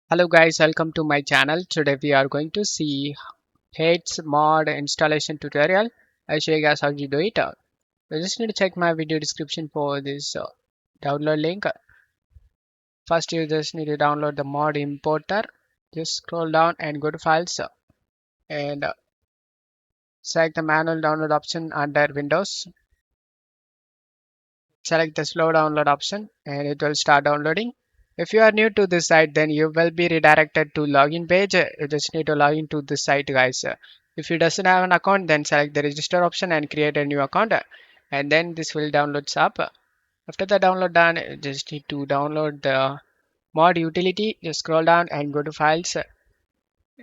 Hello guys, welcome to my channel. Today we are going to see Hates mod installation tutorial. I'll show you guys how to do it. You just need to check my video description for this download link. First you just need to download the mod importer. Just scroll down and go to files and select the manual download option under Windows. Select the slow download option and it will start downloading. If you are new to this site, then you will be redirected to login page. You just need to log into this site, guys. If you doesn't have an account, then select the register option and create a new account, and then this will download up. After the download done, you just need to download the mod utility. Just scroll down and go to files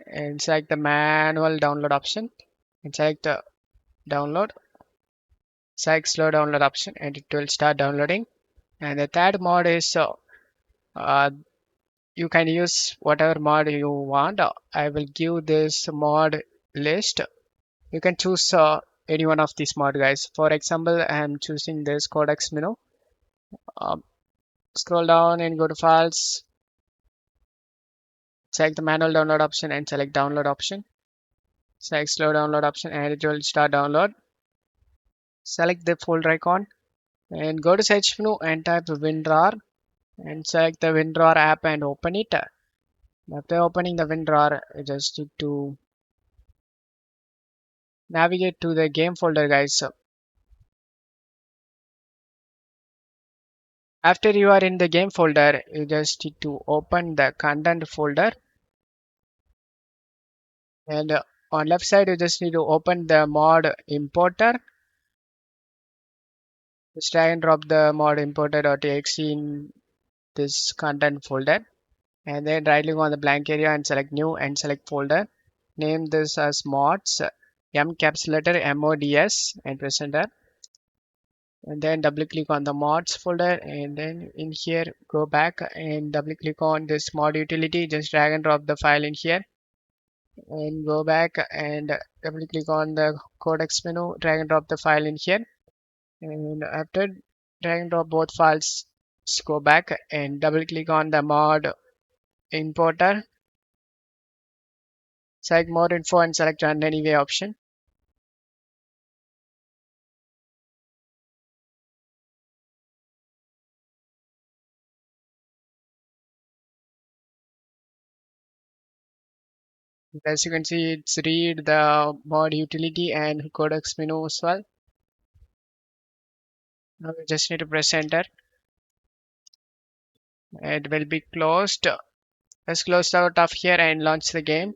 and select the manual download option and select download. Select slow download option and it will start downloading. And the third mod is uh, you can use whatever mod you want. I will give this mod list. You can choose any one of these mod, guys. For example, I am choosing this Codex Menu. Um, Scroll down and go to files. Select the manual download option and select download option. Select slow download option and it will start download. Select the folder icon and go to search menu and type WinRAR and select the WinRAR app and open it. After opening the WinRAR, you just need to navigate to the game folder, guys. So after you are in the game folder, you just need to open the content folder, and on left side you just need to open the mod importer. Just drag and drop the mod importer.exe in this content folder, and then right click on the blank area and select new and select folder. Name this as mods, M caps letter MODS, and press enter. And then double click on the mods folder, and then in here go back and double click on this mod utility. Just drag and drop the file in here and go back and double click on the codex menu, drag and drop the file in here, and after drag and drop both files, just go back and double click on the mod importer, select more info and select run anyway option. As you can see, it's read the mod utility and codex menu as well. Now we just need to press enter. It will be closed. Let's close out of here and launch the game.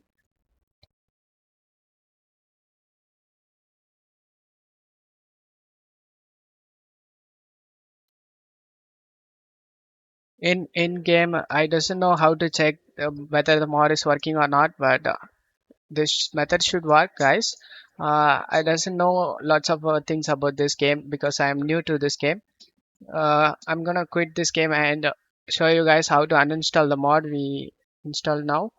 In game, I doesn't know how to check whether the mod is working or not, but this method should work, guys. I doesn't know lots of things about this game because I am new to this game. I'm gonna quit this game and show you guys how to uninstall the mod we installed now.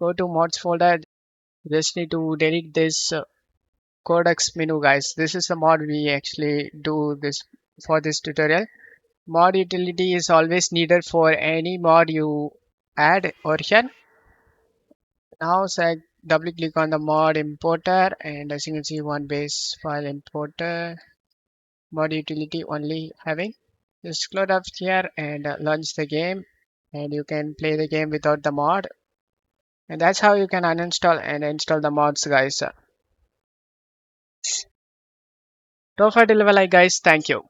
Go to mods folder. Just need to delete this codex menu, guys. This is the mod we actually do this for this tutorial. Mod utility is always needed for any mod you add or here. Now select double click on the mod importer, and as you can see, one base file importer mod utility only having. Just scroll up here and launch the game, and you can play the game without the mod. And that's how you can uninstall and install the mods, guys. So far till level, guys, thank you.